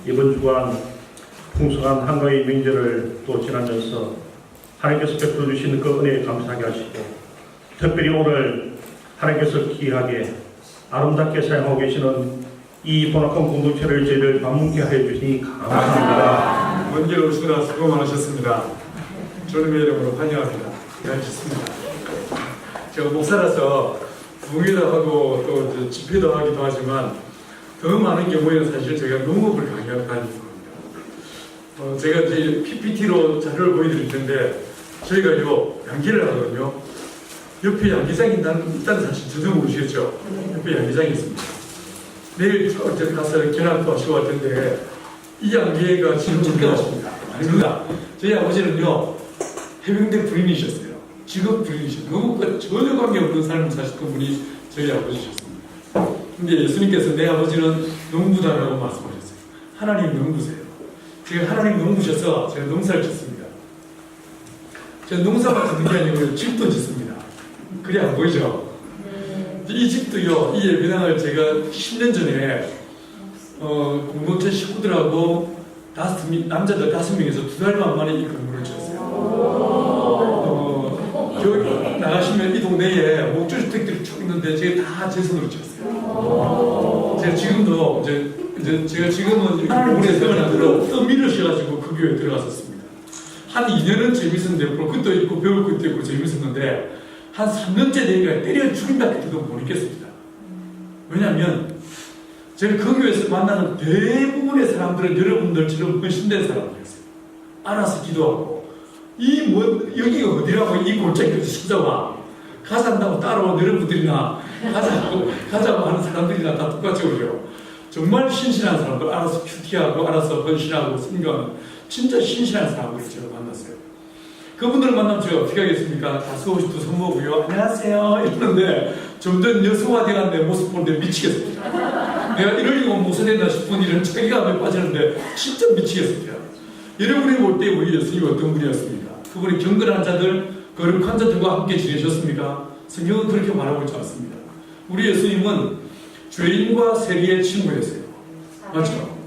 이번 주간 풍성한 한가위 명절을 또 지나면서 하나님께서 베풀어 주시는 그 은혜에 감사하게 하시고, 특별히 오늘 하나님께서 귀하게 아름답게 사용하고 계시는 이 번악한 공동체를 저희를 방문케 하여 주시니 감사합니다. 먼길 오시느라 수고 많으셨습니다. 주님의 이름으로 환영합니다. 잘 듣습니다. 제가 목사라서 부흥회도 하고 또 집회도 하기도 하지만 더 많은 경우에는 사실 제가 농업을 강의하는 겁니다. 제가 이제 PPT로 자료를 보여드릴 텐데 저희가 양기를 하거든요. 옆에 양기장이 있다는 사실 저도 모르시겠죠? 옆에 양기장이 있습니다. 내일 어제 가서 견학도 하시고 할 텐데 이 양기가 지금 준비하십니다. 아닙니다. 저희 아버지는요 해병대 군인이셨어요. 직업 군인이셨어요. 농업과 전혀 관계없는 삶을 사셨던 분이 저희 아버지셨습니다. 근데 예수님께서 내 아버지는 농부다라고 말씀하셨어요. 하나님 농부세요. 제가 하나님 농부셔서 제가 농사를 짓습니다. 제가 농사만 짓는 게 아니고 집도 짓습니다. 그게 안 보이죠? 이 집도요, 이 예배당을 제가 10년 전에 공동체 식구들하고 남자들 5명에서 2달 만에 이 건물을 지었어요. 여기 나가시면 이 동네에 목조주택들이 쭉 있는데 제가 다 제 손으로 지었어요. 제가 지금도 제가 지금은 이렇게 오래 세워놨는데 또 밀으셔가지고 그 교회에 들어갔었습니다. 한 2년은 재밌었는데 그것도 있고 배울 것도 있고 재밌었는데 한 3년째 되니까 때려 죽인다 해도 못 있겠습니다. 왜냐하면 제가 그 교회에서 만나는 대부분의 사람들은 여러분들처럼 헌신된 사람들이었어요. 알아서 기도하고 여기가 어디라고 이 골짜기에서 찾아와 가산다고 따라온 여러분들이나 가자고 하는 사람들이나 다 똑같이 오죠. 정말 신실한 사람들, 알아서 큐티하고 알아서 헌신하고 선교하는 진짜 신실한 사람들을 제가 만났어요. 그분들을 만나면 제가 어떻게 하겠습니까? 다소오시도 선모고요. 안녕하세요. 이러는데 점점 여성화되는 내 모습 보는데 미치겠습니다. 내가 이러려고 모사된다 싶은 이런 자기감에 빠지는데 진짜 미치겠습니다. 여러분이 볼 때 우리 예수님이 어떤 분이었습니까? 그분이 경건한 자들, 거룩한 자들과 함께 지내셨습니까? 성경은 그렇게 말하고 있지 않습니다. 우리 예수님은 죄인과 세리의 친구였어요. 맞죠?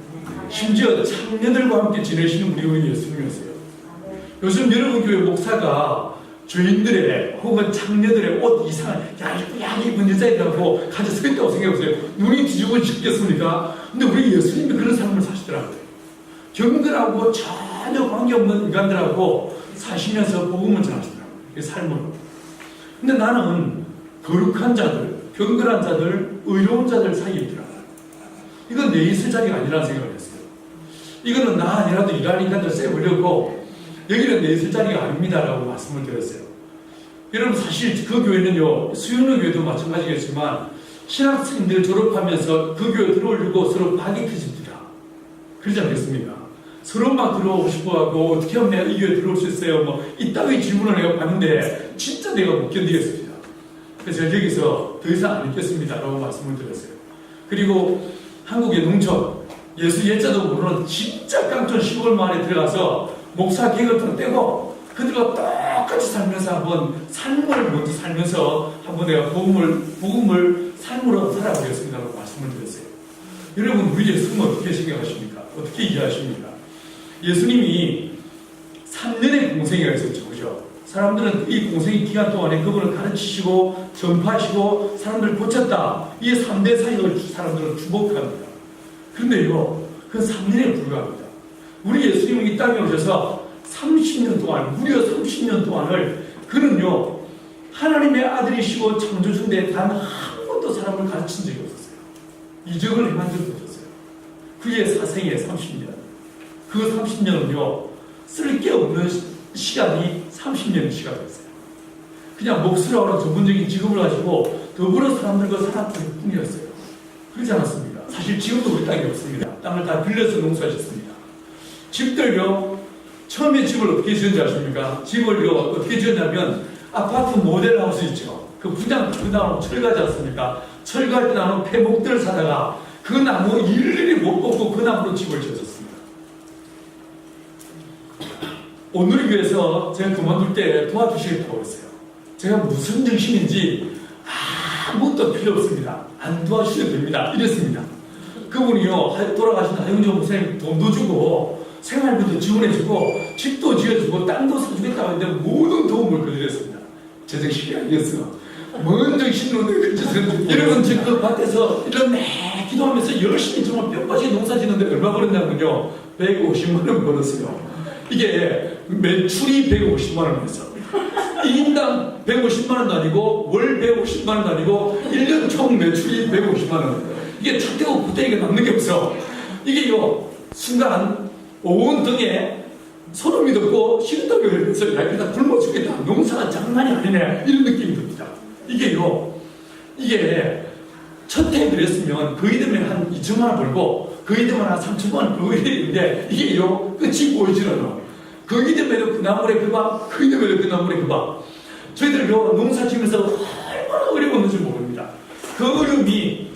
심지어 창녀들과 함께 지내시는 우리 예수님이었어요. 요즘 여러분 교회 목사가 죄인들의 혹은 창녀들의 옷 이상한 얇게 입은 여자애들하고 같이 서 있다고 생각해보세요. 눈이 뒤집어 죽겠습니까? 근데 우리 예수님이 그런 삶을 사시더라고요. 경건하고 전혀 관계없는 인간들하고 사시면서 복음을 전하시더라고요. 그 삶으로. 근데 나는 거룩한 자들, 경건한 자들, 의로운 자들 사이에 있더라고요. 이건 내 있을 자리가 아니라는 생각을 했어요. 이거는 나 아니라도 이란 인간들 쎄보려고 여기는 내 있을 자리가 아닙니다라고 말씀을 드렸어요. 여러분 사실 그 교회는요, 수영로 교회도 마찬가지겠지만 신학생들 졸업하면서 그 교회 들어오려고 서로 박이 터집니다. 그러지 않겠습니까? 서로 막 들어오고 싶어하고 어떻게 하면 내가 이 교회 들어올 수 있어요? 이따위 질문을 내가 받는데 진짜 내가 못 견디겠습니다. 그래서 제가 여기서 더 이상 안 있겠습니다라고 말씀을 드렸어요. 그리고 한국의 농촌, 예수 예자도 모르는 진짜 깡촌 시골 마을에 들어가서 목사 계급도 떼고 그들과 똑같이 살면서 한번 삶을 먼저 살면서 한번 내가 복음을 삶으로 살아보겠습니다라고 말씀을 드렸어요. 여러분 우리 예수님은 어떻게 생각하십니까? 어떻게 이해하십니까? 예수님이 3년의 공생애가 있었죠. 그죠? 사람들은 이 공생의 기간 동안에 그분을 가르치시고 전파하시고 사람들을 고쳤다. 이 3대 사역을 사람들은 주목합니다. 그런데요, 그 3년에 불과합니다. 우리 예수님은 이 땅에 오셔서 30년 동안, 무려 30년 동안을 그는요, 하나님의 아들이시고 창조주인데 단 한 번도 사람을 가르친 적이 없었어요. 이적을 행한 적이 없었어요. 그의 사생애 30년. 그 30년은요, 쓸 게 없는 시간이 30년의 시간이었어요. 그냥 몫으로 하는 전문적인 직업을 가지고 더불어 사람들과 살았을 뿐이었어요. 그렇지 않았습니다. 사실 지금도 우리 땅이 없습니다. 땅을 다 빌려서 농사짓습니다. 집들요, 처음에 집을 어떻게 지었는지 아십니까? 집을요, 어떻게 지었냐면 아파트 모델하우스 있죠. 그 분양 그 나무 철가지 않습니까? 철갈 때 나오는 폐목들을 사다가 그 나무 일일이 못 뽑고 그 나무로 집을 지었습니다. 오늘 교회에서 제가 그만둘 때 도와주시겠다고 했어요. 제가 무슨 정신인지 아무것도 필요 없습니다. 안 도와주셔도 됩니다. 이랬습니다. 그분이요 돌아가신 하영정 목사님 돈도 주고 생활비도 지원해주고 집도 지어주고 땅도 사주겠다고 했는데 모든 도움을 그드렸습니다. 제 정신이 아니었어. 뭔 정신으로 내가 그 짓을 했는지. 여러분 지금 그 밭에서 이런 매 기도하면서 열심히 정말 뼈빠지게 농사 짓는데 얼마 벌었냐면요 150만 원 벌었어요. 이게 매출이 150만 원이었어. 1인당 150만 원도 아니고 월 150만 원도 아니고 1년 총 매출이 150만 원. 이게 차태고 부대기가 남는 게 없어. 이게요 순간 온 등에 소름이 돋고 식은땀이 흘리면서 야 이러다 굶어 죽겠다. 농사가 장난이 아니네. 이런 느낌이 듭니다. 이게 첫 해 그랬으면 거의 되면 한 2천만 원 벌고 거의 되면 한 3천만 원 벌고 이랬는데 이게요 끝이 보이질 않아. 거기 되면 그 나물의 그 밥, 거기 되면 그 나물의 그 밥. 저희들 농사 지면서 얼마나 어려웠는지 모릅니다. 그 어려움이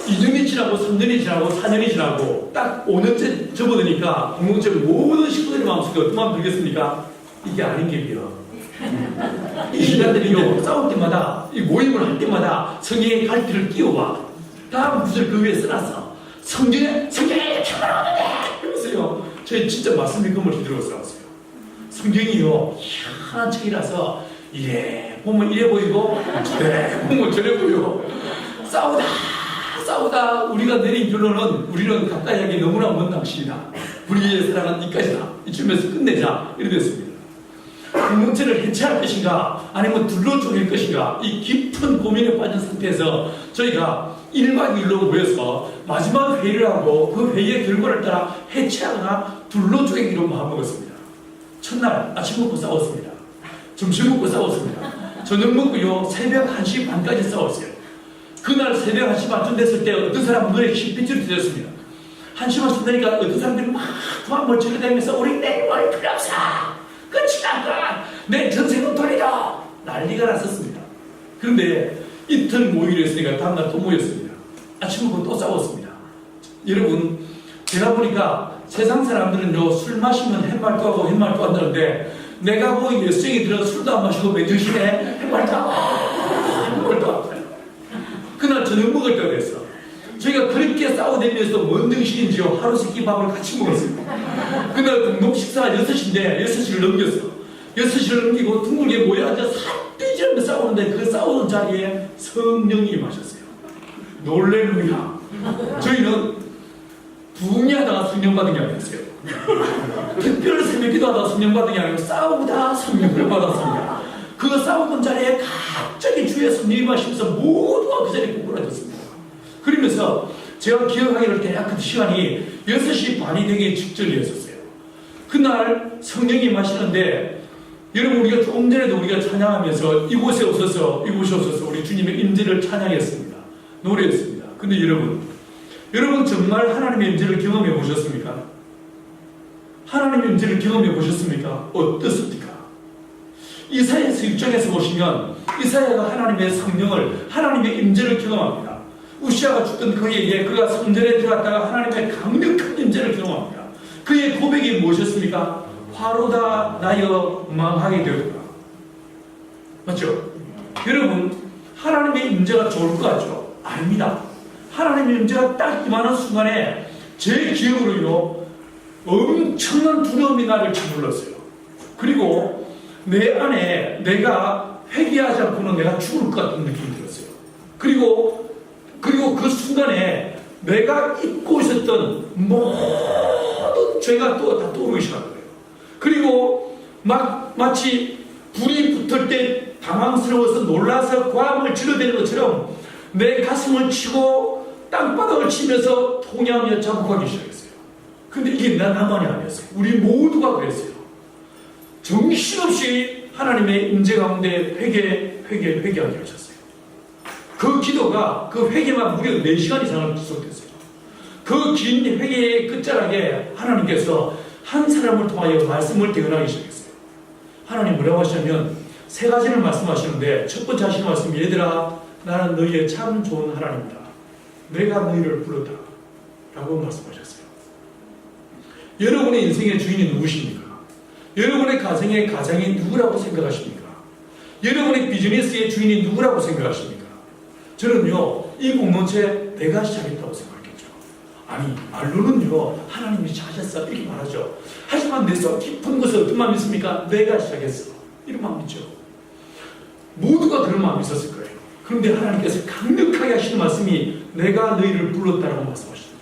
2년이 지나고 3년이 지나고 4년이 지나고 딱 5년째 접어드니까 공동체 모든 식구들의 마음속에 어떤 마음 들겠습니까? 이게 아닌 길이요. 이 인간들이요 싸울 때마다 이 모임을 할 때마다 성경의 갈피를 끼워와 다음 구절 그 위에 써놨어. 성경에 이렇게 말하는데 그러면서요 저희 진짜 말씀의 금을 휘두르고 싸웠어요. 성경이요 희한한 책이라서 이래 보면 이래 보이고 저래 보면 저래 보이고 싸우다 우리가 내린 결론은 우리는 가까이 하기 너무나 먼 당신이다. 우리의 사랑은 이까지다. 이쯤에서 끝내자. 이렇게 됐습니다. 공동체를 해체할 것인가 아니면 둘로 쪼갤 것인가 이 깊은 고민에 빠진 상태에서 저희가 1박 2일로 모여서 마지막 회의를 하고 그 회의의 결과를 따라 해체하거나 둘로 쪼개기로 마음먹었습니다. 첫날 아침 먹고 싸웠습니다. 점심 먹고 싸웠습니다. 저녁 먹고요 새벽 1시 반까지 싸웠어요. 그날 새벽 1시 반쯤 됐을 때 어떤 사람은 눈에 핏줄이 들었습니다. 1시 반쯤 되니까 어떤 사람들이 막 도망을 질러대면서 우리 내일 필요 없어. 끝이 났다. 내 전생은 돌리자. 난리가 났었습니다. 그런데 이틀 모이기로 했으니까 다음날 또 모였습니다. 아침 먹고 또 싸웠습니다. 여러분 제가 보니까 세상 사람들은요 술 마시면 햇말도 하고 햇말도 한다는데 내가 보기에 수정이 들어 술도 안 마시고 맨정신에 햇말도 하고 햇말도 하고 그날 저녁 먹을 때가 됐어. 저희가 그렇게 싸워대면서도 뭔 정신인지요 하루 세끼 밥을 같이 먹었습니다. 그날 공동 식사가 6시인데 6시를 넘겼어. 6시를 넘기고 둥글게 모여 앉아 삿대질하며 싸우는데 그 싸우는 자리에 성령이 임하셨어요. 놀래루야. 저희는 붕이하다가 성령 받은 게 아니었어요. 특별 새벽 기도하다가 성령 받은 게 아니고 싸우다 성령을 받았습니다. 그 싸우던 자리에 갑자기 주의 성령이 임하시면서 모두가 그 자리에 구부러졌습니다. 그러면서 제가 기억하기로 대학 그 시간이 6시 반이 되기 직전이었어요. 그날 성령이 임하시는데 여러분 우리가 조금 전에도 우리가 찬양하면서 이곳에 오셔서 우리 주님의 임재를 찬양했습니다. 노래했습니다. 근데 여러분 정말 하나님의 임재를 경험해 보셨습니까? 하나님의 임재를 경험해 보셨습니까? 어떻습니까? 이사야서 6장에서 보시면 이사야가 하나님의 성령을 하나님의 임재를 경험합니다. 우시아가 죽던 그에게 그가 성전에 들어갔다가 하나님의 강력한 임재를 경험합니다. 그의 고백이 무엇이었습니까? 화로다 나여 망하게 되었다. 맞죠? 여러분 하나님의 임재가 좋을 것 같죠? 아닙니다. 하나님의 임재가 딱 임하는 순간에 제 기억으로요 엄청난 두려움이 나를 짓눌렀어요. 그리고 내 안에 내가 회개하지 않고는 내가 죽을 것 같은 느낌이 들었어요. 그리고 그 순간에 내가 잊고 있었던 모든 죄가 또 다 떠오르기 시작한 거예요. 그리고 마치 불이 붙을 때 당황스러워서 놀라서 고함을 질러대는 것처럼 내 가슴을 치고 땅바닥을 치면서 통야하며 자국하기 시작했어요. 근데 이게 나만이 아니었어요. 우리 모두가 그랬어요. 정신없이 하나님의 임재 가운데 회개하게 하셨어요. 그 기도가 그 회개만 무려 4시간 이상을 지속됐어요. 그 긴 회개의 끝자락에 하나님께서 한 사람을 통하여 말씀을 대언하기 시작했어요. 하나님 뭐라고 하시냐면 3가지를 말씀하시는데 첫 번째 하시는 말씀이 얘들아 나는 너희의 참 좋은 하나님이다. 내가 너희를 불렀다 라고 말씀하셨어요. 여러분의 인생의 주인이 누구십니까? 여러분의 가정의 가장이 누구라고 생각하십니까? 여러분의 비즈니스의 주인이 누구라고 생각하십니까? 저는요 이 공동체 내가 시작했다고 생각했죠. 아니 말로는요 하나님이 시작하셨어 이렇게 말하죠. 하지만 내 속 깊은 것을 어떤 마음이 있습니까? 내가 시작했어 이런 마음이 있죠. 모두가 그런 마음이 있었을 거예요. 그런데 하나님께서 강력하게 하시는 말씀이 내가 너희를 불렀다라고 말씀하십니다.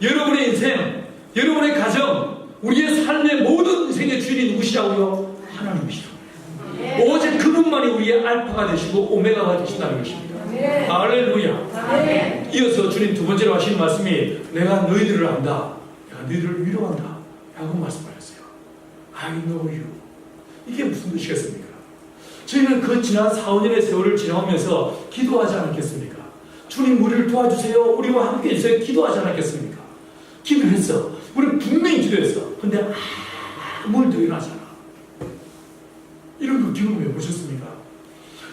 여러분의 인생, 여러분의 가정, 우리의 삶의 모든 인생의 주인이 누구시라고요? 하나님이시죠. 오직 그분만이 우리의 알파가 되시고 오메가가 되신다는 것입니다. 할렐루야. 이어서 주님 두 번째로 하시는 말씀이 내가 너희들을 안다. 내가 너희들을 위로한다. 라고 말씀하셨어요. I know you. 이게 무슨 뜻이겠습니까? 저희는 그 지난 4, 5년의 세월을 지나오면서 기도하지 않았겠습니까? 주님 우리를 도와주세요. 우리와 함께 해주세요. 기도하지 않았겠습니까? 기도했어. 우리는 분명히 기도했어. 근데 아무 일도 일어나지 않아. 이런 거 경험해 보셨습니까?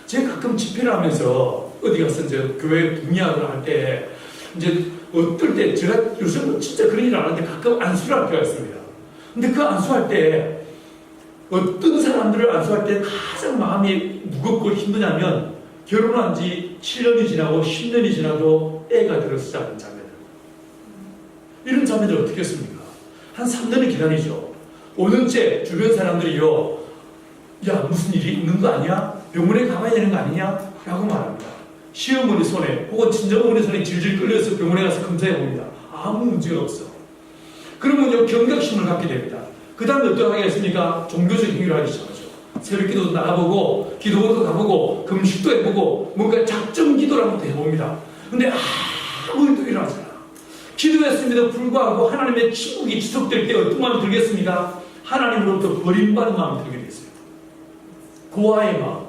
제가 가끔 집회를 하면서 어디 가서 이제 교회 분야를 할 때 이제 어떨 때 제가 요즘은 진짜 그런 일을 안 하는데 가끔 안수를 할 때가 있습니다. 근데 그 안수할 때 어떤 사람들을 안수할 때 가장 마음이 무겁고 힘드냐면 결혼한 지 7년이 지나고 10년이 지나도 애가 들어서 자는 자매들. 이런 자매들 어떻게 했습니까? 한 3년을 기다리죠. 5년째 주변 사람들이요, 야 무슨 일이 있는 거 아니야? 병원에 가봐야 되는 거 아니냐? 라고 말합니다. 시어머니 손에 혹은 친정어머니 손에 질질 끌려서 병원에 가서 검사해 봅니다. 아무 문제가 없어. 그러면요 경각심을 갖게 됩니다. 그 다음에 어떻게 하겠습니까? 종교적 행위를 하기 시작하죠. 새벽기도도 나가보고 기도원도 가보고 금식도 해보고 뭔가 작정 기도를 한번 해봅니다. 근데 아무 일도 일어나지 않아. 기도했음에도 불구하고 하나님의 침묵이 지속될 때 어떤 마음이 들겠습니까? 하나님으로부터 버림받은 마음이 들게 됐어요. 고아의 마음.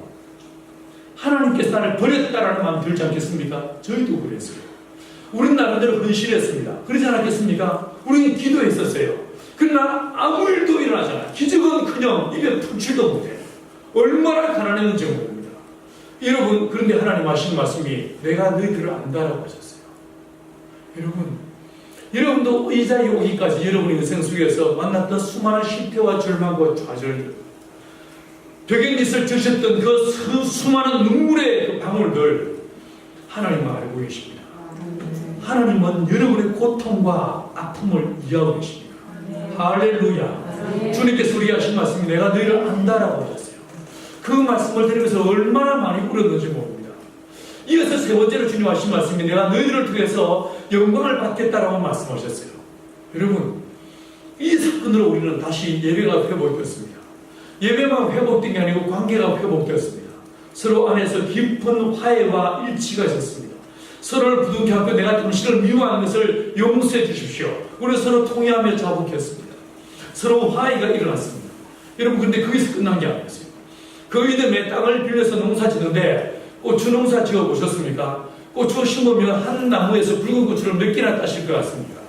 하나님께서 나를 버렸다라는 마음이 들지 않겠습니까? 저희도 그랬어요. 우리는 나름대로 헌신했습니다. 그러지 않았겠습니까? 우리는 기도했었어요. 그러나 아무 일도 일어나지 않아. 기적은커녕 입에 풀칠도 못해. 얼마나 가난했는지 모릅니다. 여러분, 그런데 하나님 하신 말씀이 내가 너희들을 안다라고 하셨어요. 여러분도 이 자리에 오기까지 여러분의 인생 속에서 만났던 수많은 실패와 절망과 좌절들, 벽에 밑을 드셨던 그 수많은 눈물의 그 방울들 하나님은 알고 계십니다. 하나님은 여러분의 고통과 아픔을 이해하고 계십니다. 할렐루야. 주님께서 우리에게 하신 말씀이 내가 너희를 안다라고 하셨어요. 그 말씀을 들으면서 얼마나 많이 울었는지 모릅니다. 이어서 세 번째로 주님 하신 말씀이 내가 너희들을 통해서 영광을 받겠다라고 말씀하셨어요. 여러분, 이 사건으로 우리는 다시 예배가 회복됐습니다. 예배만 회복된 게 아니고 관계가 회복되었습니다. 서로 안에서 깊은 화해와 일치가 있었습니다. 서로를 부둥켜 안고 내가 당신을 미워하는 것을 용서해 주십시오. 우리 서로 통회하며 자복했습니다. 서로 화해가 일어났습니다. 여러분, 근데 거기서 끝난 게 아니었어요. 그 이듬해 땅을 빌려서 농사 짓는데 고추 농사 지어 보셨습니까? 고추 심으면 한 나무에서 붉은 고추를 몇 개나 따실 것 같습니다.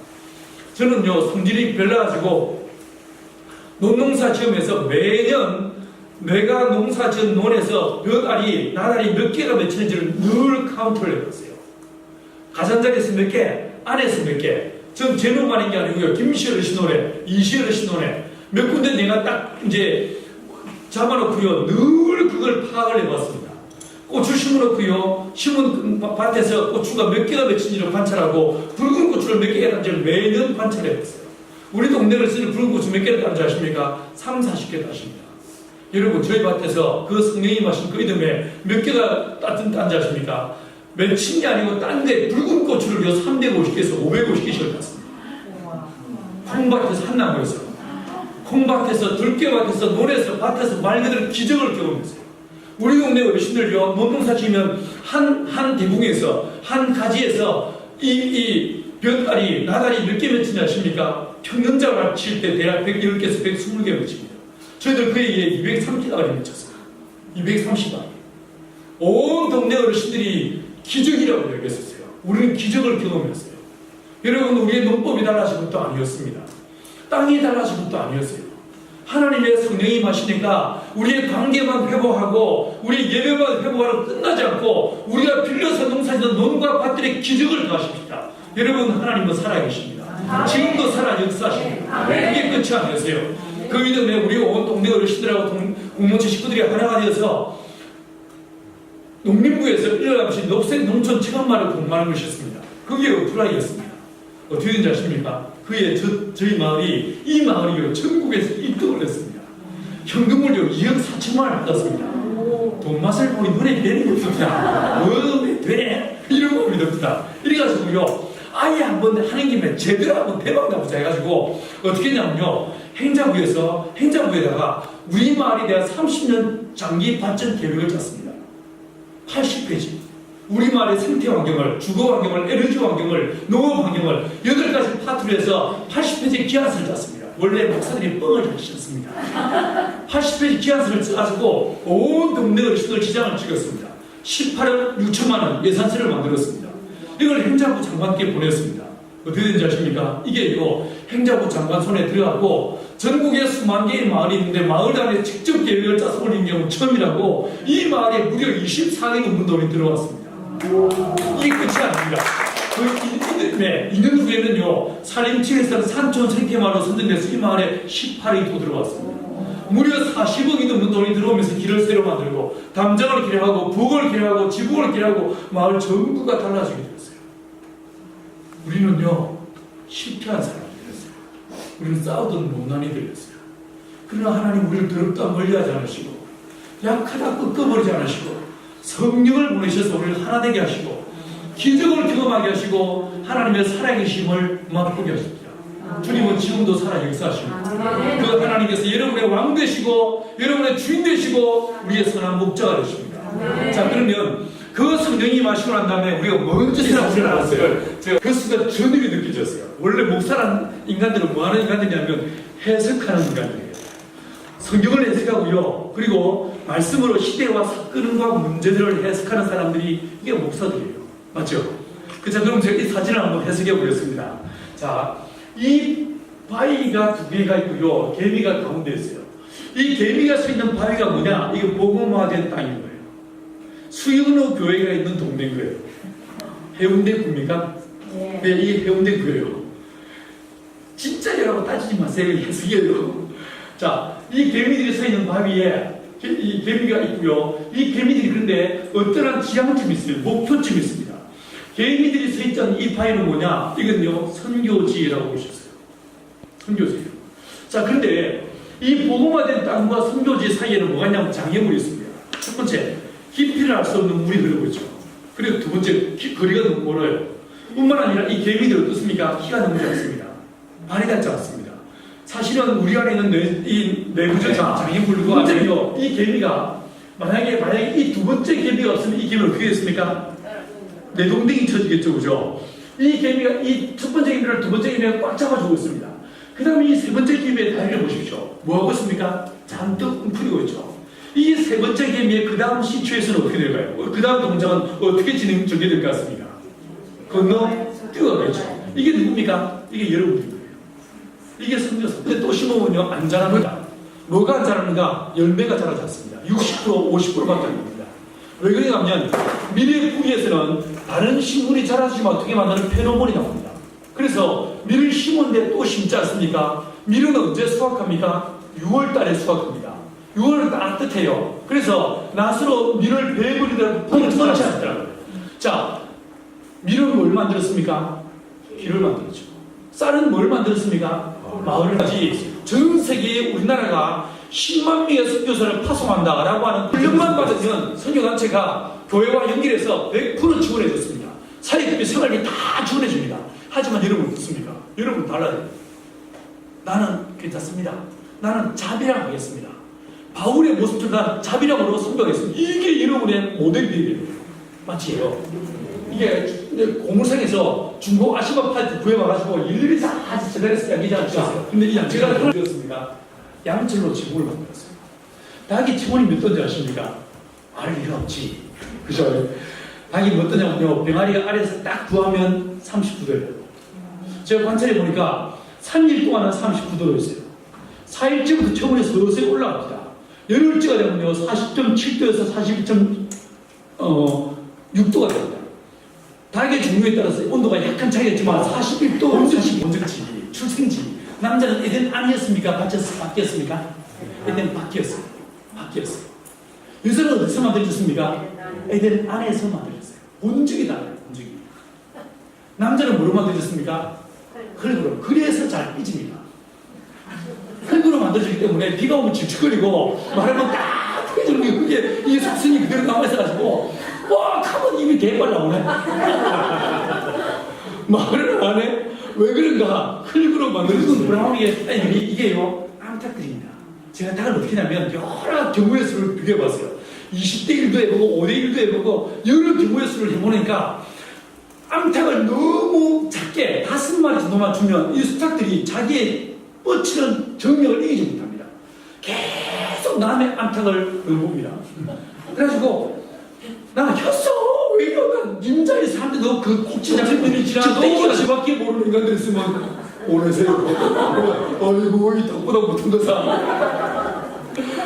저는요, 성질이 별나가지고 논농사 지으면서 매년 내가 농사 지은 논에서 벼알이, 나달이 몇 개가 맺히는지를 늘 카운트를 해봤어요. 가장자리에서 몇 개, 안에서 몇 개. 전 제 논만 있는 게 아니고요. 김씨 어르신 논에, 이씨 어르신 논에 몇 군데 내가 딱 이제 잡아놓고요. 늘 그걸 파악을 해봤습니다. 고추 심어놓고요. 심은 밭에서 고추가 몇 개가 맺힌지를 관찰하고 붉은 고추를 몇 개가 단지를 매년 관찰해봤어요. 우리 동네를 쓰는 붉은 고추 몇 개를 단지 아십니까? 3, 40개 따십니다. 여러분, 저희 밭에서 그 성령이 마신 그 이듬해 몇 개가 따뜻한 단지 아십니까? 맺힌 게 아니고 딴 데 붉은 고추를 350개에서 550개씩을 땄습니다. 콩밭에서 한 나무에서, 콩밭에서, 들깨밭에서, 논에서, 밭에서 말 그대로 기적을 경험했어요. 우리 동네 어르신들요, 논농사 지으면 한 대궁에서, 한 가지에서 이 벼알이, 나달이 몇 개 맺힌지 아십니까? 평년장을 칠 때 대략 110개에서 120개 맺힙니다. 저희들 그 해에 230알이 맺혔어요. 230알. 온 동네 어르신들이 기적이라고 여겼었어요. 우리는 기적을 경험했어요. 여러분, 우리의 농법이 달라진 것도 아니었습니다. 땅이 달라진 것도 아니었어요. 하나님의 성령이 마시니까 우리의 관계만 회복하고 우리의 예배만 회복하고 끝나지 않고 우리가 빌려서 농사짓는 논과 밭들의 기적을 더하십시다. 여러분, 하나님은 살아계십니다. 지금도 살아 역사하십니다. 그게 끝이 아니었어요. 그 이듬해 우리 온 동네 어르신들하고 공무원 식구들이 하나가 되어서 농림부에서 1년 없이 녹색 농촌 체험마을 공부하는 것이었습니다. 그게 어플라이였습니다. 어떻게 된지 아십니까? 저희 마을이, 이 마을이요, 전국에서 1등을 했습니다. 현금을요, 2억 4천만 원을 받았습니다. 돈 맛을 보니 눈에 뵈는 게 없습니다. 왜 되네? 이런 마음이 듭니다. 이래가지고요, 아예 한번 하는 김에 제대로 한번 대박 나보자 해가지고, 어떻게 했냐면요, 행자부에다가 우리 마을에 대한 30년 장기 발전 계획을 짰습니다. 80페이지. 우리 마을의 생태 환경을, 주거 환경을, 에너지 환경을, 농업 환경을 8가지 파트로 해서 80페이지 기한서를 짰습니다. 원래 목사들이 뻥을 잘 치셨습니다. 80페이지 기한서를 써가지고 온 동네 어르신들 지장을 찍었습니다. 18억 6천만 원 예산서를 만들었습니다. 이걸 행자부 장관께 보냈습니다. 어떻게 된지 아십니까? 이게요, 행자부 장관 손에 들어가고 전국에 수만 개의 마을이 있는데 마을 단위에 직접 계획을 짜서 올린 경우는 처음이라고, 이 마을에 무려 24개 넘는 돈이 들어왔습니다. 이게 끝이 아닙니다. 네, 2년 후에는요, 산림청에서는 산촌 생태마을로 선정돼서 이 마을에 18억이 또 들어왔습니다. 무려 40억이 넘는 돈이 들어오면서 길을 새로 만들고, 담장을 개량하고, 부엌을 개량하고, 지붕을 개량하고, 마을 전부가 달라지게 되었어요. 우리는요, 실패한 사람들이었어요. 우리는 싸우던 못난이들이었어요. 그러나 하나님 우리를 더럽다 멀리하지 않으시고, 약하다 꺾어버리지 않으시고, 성령을 보내셔서 우리를 하나 되게 하시고, 기적을 경험하게 하시고, 하나님의 살아계심을 맛보게 하십니다. 주님은 지금도 살아 역사하십니다. 그 하나님께서 여러분의 왕 되시고, 여러분의 주인 되시고, 우리의 선한 목자가 되십니다. 자, 그러면 그 성령이 마시고 난 다음에 우리가 먼저 생각을 알았어요. 제가 그 순간 전율이 느껴졌어요. 원래 목사란 인간들은 뭐 하는 인간들이냐면 해석하는 인간들이에요. 성경을 해석하고요, 그리고 말씀으로 시대와 사건과 문제들을 해석하는 사람들이 이게 목사들이에요. 맞죠? 자, 그럼 제가 이 사진을 한번 해석해 보겠습니다. 자, 이 바위가 2개가 있고요, 개미가 가운데 있어요. 이 개미가 서 있는 바위가 뭐냐? 이게 복음화된 땅인 거예요. 수영로 교회가 있는 동네인 거예요. 해운대 구입니까? 네, 이게 해운대 구예요. 진짜라고 따지지 마세요. 해석이에요. 자, 이 개미들이 서 있는 바위에 이 개미가 있고요. 이 개미들이 그런데 어떠한 지향점이 있어요. 목표점이 있습니다. 개미들이 서 있던 이 바위는 뭐냐? 이건요, 선교지라고 보셨어요. 선교지예요. 자, 그런데 이 복음화된 땅과 선교지 사이에는 뭐가 있냐면 장애물이 있습니다. 첫 번째, 깊이를 알 수 없는 물이 흐르고 있죠. 그리고 두 번째, 거리가 너무 멀어요. 뿐만 아니라 이 개미들이 어떻습니까? 키가 너무 작습니다. 발이 닿지 않습니다. 사실은 우리 안에 있는 이 내부적 장애물과 아니요, 이 개미가 만약에 이 두 번째 개미가 없으면 이 개미는 어떻게 됐습니까? 내동댕이 쳐지겠죠, 그죠? 이 개미가 이 첫 번째 개미를 두 번째 개미가 꽉 잡아주고 있습니다. 그 다음에 이 세 번째 개미의 다리를 보십시오. 뭐 하고 있습니까? 잔뜩 움츠리고 있죠. 이 세 번째 개미의 그 다음 시추에서는 어떻게 될까요? 그 다음 동작은 어떻게 전개될 것 같습니까? 건너 뛰어가겠죠. 이게 누굽니까? 이게 여러분들인 거예요. 이게 성경에서. 근데 또 심으면요, 안 자랍니다. 뭐가 안 자랍니까? 열매가 자라지 않습니다. 60%, 50%밖에 안 됩니다. 왜 그러냐면 밀의 뿌리에서는 다른 식물이 자라지 못하게 만드는 페로몬이 나옵니다. 그래서 밀을 심었는데 또 심지 않습니까? 밀은 언제 수확합니까? 6월 달에 수확합니다. 6월은 따뜻해요. 그래서 낫으로 밀을 베어버리더라도 뽕을 터치 않더라고요. 자, 밀은 뭘 만들었습니까? 길을 만들었죠. 쌀은 뭘 만들었습니까? 마을까지. 전 세계에 우리나라가 10만 명의 선교사를 파송한다라고 하는 훈련만 받으면 선교단체가 교회와 연결해서 100% 지원해줬습니다. 사회급여 생활비 다 지원해줍니다. 하지만 여러분 어떻습니까? 여러분 달라요. 나는 괜찮습니다. 나는 자비랑 하겠습니다. 바울의 모습처럼 나는 자비랑으로 선교하겠습니다. 이게 여러분의 모델이에요. 맞지요? 이게 고물상에서 중국 아시아 파트 구해와가지고 일일이 다 전달해서 양기지 않죠. 근데 이 양치가 들었습니다. 양철로 지붕을 만들었어요. 닭이 체온이 몇 도인지 아십니까? 알 리가 없지. 그죠? 닭이 몇 도냐면요, 병아리가 아래에서 딱 구하면 39도예요. 제가 관찰해 보니까 3일 동안은 39도였어요. 4일째부터 체온이 서서히 올라갑니다. 열흘째가 되면요, 40.7도에서 41.6도가 됩니다. 닭의 종류에 따라서 온도가 약간 차이겠지만 41도, 45지, 출생지. 남자는 에덴 아니었습니까? 바뀌었습니까? 에덴 바뀌었어요. 여자는 어디서 만들어졌습니까? 에덴 안에서 만들어졌어요. 본질이 달라요. 본질이. 남자는 뭐로 만들어졌습니까? 흙으로. 그래서 잘 삐집니다. 흙으로 만들어지기 때문에 비가 오면 질척거리고 말하면 딱 펴지는 게 그게 이 속성이 그대로 남아있어가지고 와 하면 입이 개빨 나오네. 말을 안 해? 왜 그런가? 흙으로 만들어진 브라운이게 이게요 암탉들입니다. 제가 닭을 어떻게 하냐면 여러 경우의 수를 비교해봤어요. 20대 1도 해보고 5대 1도 해보고 여러 경우의 수를 해보니까 암탉을 너무 작게 5마리 정도만 주면 이 수탉들이 자기의 뻗치는 정력을 이기지 못합니다. 계속 남의 암탉을 봅니다. 그래가지고 나는 혔어! 왜 이러나 임자의 사람들 너그 꼭지 잡힌 분이 지나도 지밖에 모르는 인간들 있으면 오래세요. 어이구 이 덕보다 못한 거사.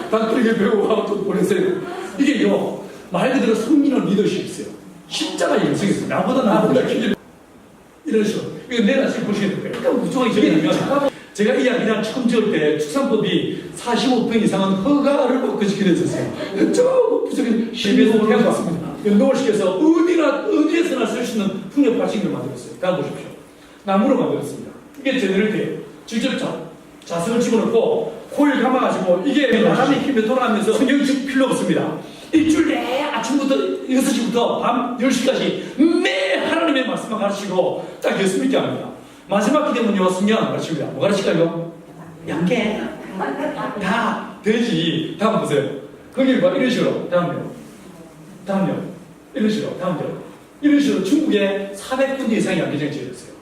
닭들에게 배우고 또 보내세요. 이게요 말 그대로 성민은 리더십이 있어요. 십자가 영성이 있어요. 나보다 길이 이런 식으로. 이거 내가 지금 보시는 거예요. 그러니까 무조건 저기냐면 제가 이 이야기를 처음 지을 때 축산법이 45평 이상은 허가를 받고 지켜야 됐었어요. 저 부적인 시비에서 해봤습니다. 연동을 시켜서 어디에서나 쓸 수 있는 풍력 발전기를 만들었어요. 가보십시오. 나무로 만들었습니다. 이게 제대로 돼요. 직접 자석을 집어넣고 코일 감아가지고 이게 바람의 힘에 돌아가면서 성경축 필요 없습니다. 일주일 내 아침부터 6시부터 밤 10시까지 매 하나님의 말씀을 가르치고 딱 예수 믿게 합니다. 마지막 기대면요 성경 안 가르칩니다. 뭐 가르칠까요? 양계 다 돼지. 다음 보세요. 거기 봐 이런 식으로 다음요 이런 식으로 다음요 이런 식으로 중국에 400군데 이상의 양계장이 지어졌어요.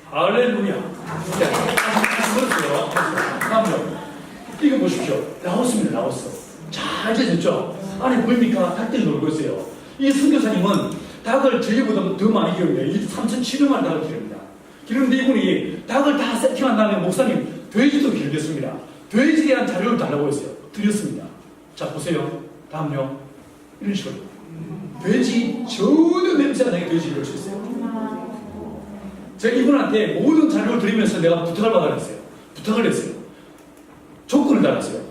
할렐루야. 그렇죠. 다음요 이거 보십시오. 라오스입니다. 라오스. 잘 지어졌죠. 안에 보입니까? 닭들이 놀고 있어요. 이 선교사님은 닭을 전리보다 더 많이 기릅니다. 3,700만 닭을 기릅니다. 기르는데 이분이 닭을 다 세팅한 다음에 목사님 돼지도 기르겠습니다. 돼지에 대한 자료를 달라고 했어요. 드렸습니다. 자 보세요. 다음요. 이런 식으로 돼지 전혀 냄새 안 나게 돼지를 쳤어요. 제가 이분한테 모든 자료를 드리면서 내가 부탁을 받아냈어요. 부탁을 했어요. 조건을 달았어요.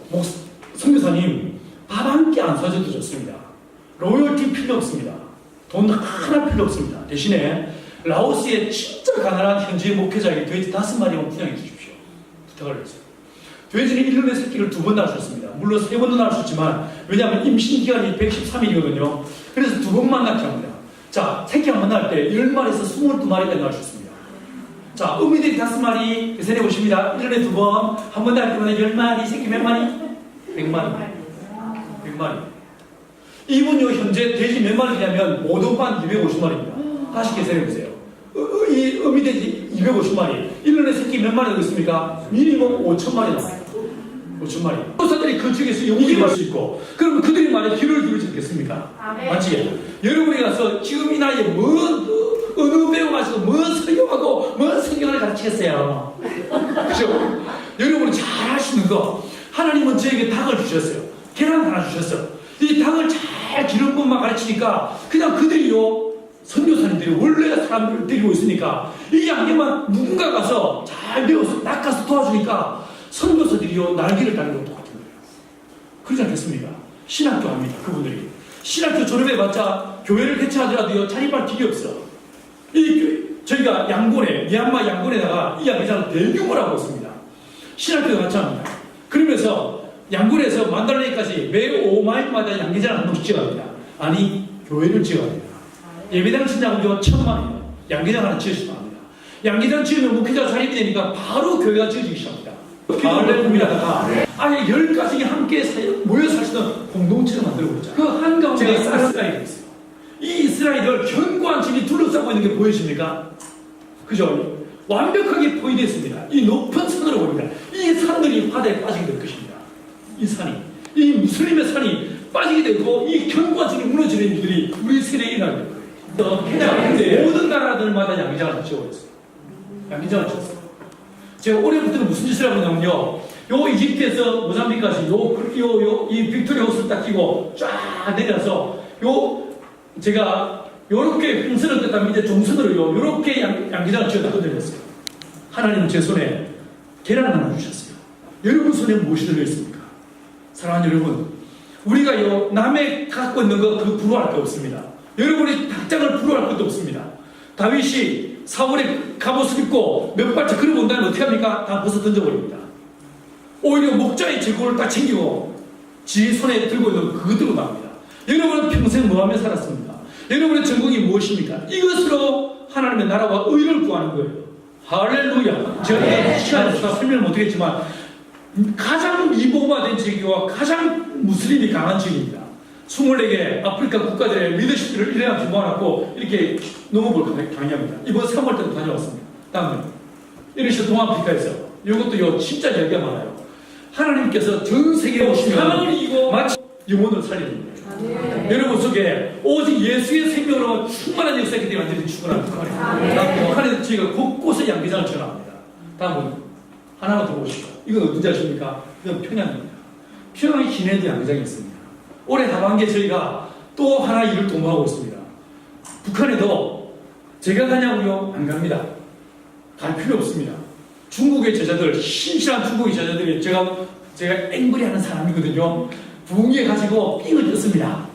선교사님 밥 한 끼 안 사줘도 좋습니다. 로열티 필요 없습니다. 돈 하나 필요 없습니다. 대신에 라오스의 진짜 가난한 현지의 목회자에게 돼지 5마리만 분양해 주십시오. 부탁을 했어요. 돼지는 1년에 새끼를 2번 낳으셨습니다. 물론 3번도 낳으셨지만 왜냐하면 임신 기간이 113일이거든요. 그래서 2번만 낳게 합니다. 자, 새끼 한 번 낳을 때 10마리에서 22마리까지 낳으셨습니다. 자, 어미들이 5마리 계산해 보십니다. 1년에 2번, 한 번 낳을 때마다 10마리, 새끼 몇 마리? 100마리. 100마리. 이분요, 현재 돼지 몇 마리냐면 모두만 250마리입니다. 다시 계산해 보세요. 이 어미돼지 250마리. 1년에 새끼 몇 마리 있습니까? 미니멈 5,000마리 나와요. 5,000마리. 교사들이 그 중에서 용기 갈 수 있고, 그러면 그들이 만약 귀를 기울이지 않겠습니까? 맞지? 여러분이 가서 지금 이 나이에 어느 배우 가서 설교하고, 성경을 가르치겠어요. 그죠? 여러분이 잘 할 수 있는 거, 하나님은 저에게 닭을 주셨어요. 계란 하나 주셨어요. 이 닭을 잘 기른 것만 가르치니까, 그냥 그들이요, 선교사님들이 원래 사람들을 데리고 있으니까 이 양계만 누군가 가서 잘 배워서 낚아서 도와주니까 선교사들이요 날개를 달는 것도 똑같은 거예요. 그러지 않겠습니까? 신학교 합니다. 그분들이 신학교 졸업해봤자 교회를 개최하더라도요 자립할 길이 없어. 저희가 양곤에 미얀마 양곤에다가 이 양계장을 대규모로 하고 있습니다. 신학교도 같이 합니다. 그러면서 양곤에서 만달레이까지 매 5마일마다 양계장을 한 번씩 지어갑니다. 아니 교회를 지어갑니다. 예배당을 친다고요 1,000만이에요. 양계장 하나 지으시면 합니다. 양계장 지으면 목회자 자립이 되니까 바로 교회가 지어지기 시작합니다. 가을에 봄이라다가 아예 10가정이 함께 모여 살 수 있는 공동체를 만들고 있죠. 그 한가운데 이스라엘이 있어요. 이 이스라엘을 견고한 집이 둘러싸고 있는 게 보이십니까? 그죠? 완벽하게 포위되어 있습니다. 이 높은 산으로 보입니다. 이 산들이 바다에 빠지게 될 것입니다. 이 산이. 이 무슬림의 산이 빠지게 되고 이 견고한 집이 무너지는 일들이 우리 세대에 일어나게 될 거예요. 모든 나라들마다 양계장을 지어버렸어요. 양계장을 지었어요. 제가 올해부터는 무슨 짓을 하냐면요. 요 이집트에서 모잠비크까지 이 빅토리아 호수를 딱 끼고 쫙 내려서 제가 요렇게 횡선을 떴다 밑에 종선으로요. 요렇게 양계장을 지어다 건드렸어요. 하나님은 제 손에 계란 하나 주셨어요. 여러분 손에 무엇이 들려있습니까? 사랑하는 여러분, 우리가요 남의 갖고 있는 거 그 부러워할 거 없습니다. 여러분이 닭장을 부러워할 것도 없습니다. 다윗이 4월에 갑옷을 입고 몇 발짝 걸어본 다음에 어떻게 합니까? 다 벗어 던져버립니다. 오히려 목자의 재고를 딱 챙기고 지 손에 들고 있는 그거 들고 나옵니다. 여러분은 평생 뭐하며 살았습니까? 여러분의 전공이 무엇입니까? 이것으로 하나님의 나라와 의를 구하는 거예요. 할렐루야. 제가 시간이 없어서 설명을 못하겠지만 가장 미모화된 지역과 가장 무슬림이 강한 지역입니다. 24개 아프리카 국가들의 리더십들을 이래가지고 모아놨고 이렇게 농업을 강의합니다. 이번 3월 때도 다녀왔습니다. 다음에 이러시 동아프리카에서 이것도 진짜 이야기가 많아요. 하나님께서 전 세계에 오시면 사망을 이기고 마치 영혼을 살리는 거예요. 여러분 속에 오직 예수의 생명으로 충만한 역사이기 때문에 완전히 충분한 북한에. 북한에서 저희가 곳곳에 양계장을 전합니다. 다음은 하나만 더 보시죠. 이건 어딘지 아십니까? 이건 평양입니다. 평양에 기내도 양계장이 있습니다. 올해 하반기에 저희가 또 하나 일을 도모하고 있습니다. 북한에도 제가 가냐고요? 안 갑니다. 갈 필요 없습니다. 중국의 제자들, 신실한 중국의 제자들이 제가 앵벌이 하는 사람이거든요. 부흥회 가지고 삥을 뜯습니다.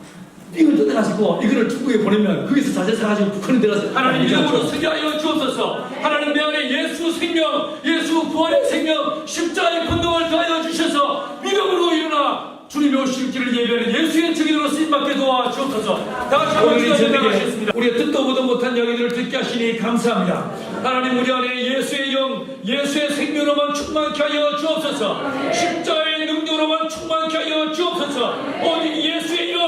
삥을 뜯어가지고 이거를 중국에 보내면 거기서 자재 사가지고 북한에 들어가서 하나님 이름으로 서기하여 주옵소서. 하나님 내 안에 예수 생명, 예수 구원의 생명, 십자가의 권능을 더하여 주셔서 믿음으로 일어나 주님의 오실 길을 예비하는 예수의 증인으로 쓰임받게 도와주옵소서. 다 같이 한번 기도하겠습니다. 우리가 듣도 보도 못한 영이들을 듣게 하시니 감사합니다. 하나님 우리 안에 예수의 영, 예수의 생명으로만 충만케 하여 주옵소서. 십자가의 능력으로만 충만케 하여 주옵소서. 오직 예수의 이름,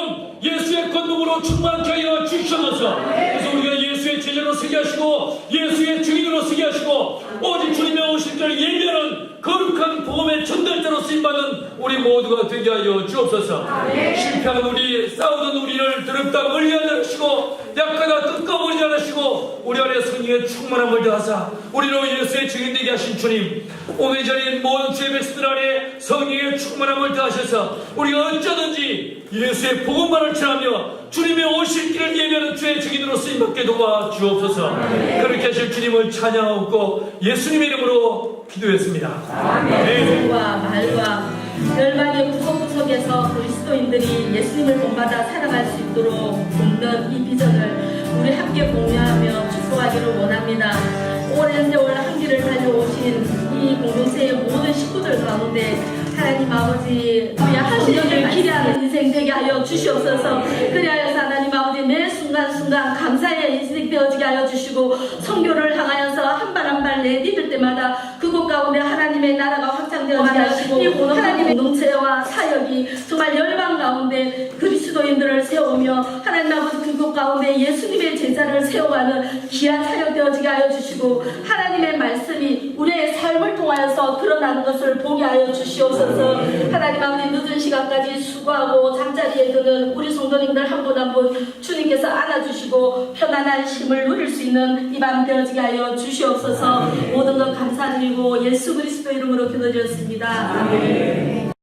예수의 권능으로 충만케 하여 주시옵소서. 그래서 우리가 예수의 제자로 서게 하시고 예수의 증인으로 서게 하시고 오직 주님의 오실 때를 예비하는 거룩한 복음의 전달자로 쓰임받는 우리 모두가 되게 하여 주옵소서. 실패한 우리, 싸우던 우리를 더럽다 멀리하지 않으시고 약하다 뜯어버리지 않으시고 우리 안에 성령의 충만함을 더하사 우리로 예수의 증인되게 하신 주님, 오늘 이 자리에 모든 주의 백성들 안에 성령의 충만함을 더하셔서 우리가 어쩌든지 예수의 복음만을 전하며 주님의 오실 길을 예비하는 주의 증인으로 쓰임받게 도와주옵소서. 그렇게 하실 주님을 찬양하고 예수님의 이름으로 기도했습니다. 아멘. 말과 열방의 구석구석에서 그리스도인들이 예수님을 본받아 살아갈 수 있도록 돕는 이 비전을 우리 함께 공유하며 축복하기를 원합니다. 오랜 세월 한 길을 달려오신 이 공동체의 모든 식구들 가운데 하나님 아버지 하시기를 기대하는 인생 되게 하여 주시옵소서. 그리하여서 하나님 아버지 매 순간순간 감사의 인생 되어지게 하여 주시고 선교를 향하여서 한 발 한 발 내디딜 때마다 그곳 가운데 하나님의 나라가 확장되어지게 하시고 하나님의 공동체와 사역이 정말 열방 가운데 그리스도인들을 세우며 하나님 아버지 그곳 가운데 예수님의 제자를 세워가는 귀한 사역 되어지게 하여 주시고 하나님의 말씀이 우리의 삶을 통하여서 드러나는 것을 보게 하여 주시옵소서. 하나님 아버지 늦은 시간까지 수고하고 잠자리에 드는 우리 성도님들 한 분 한 분 주님께서 안아주시고 편안한 쉼을 누릴 수 있는 이 밤 되어지게 하여 주시옵소서. 모든 것 감사드리고 예수 그리스도 이름으로 기도드렸습니다. 아멘.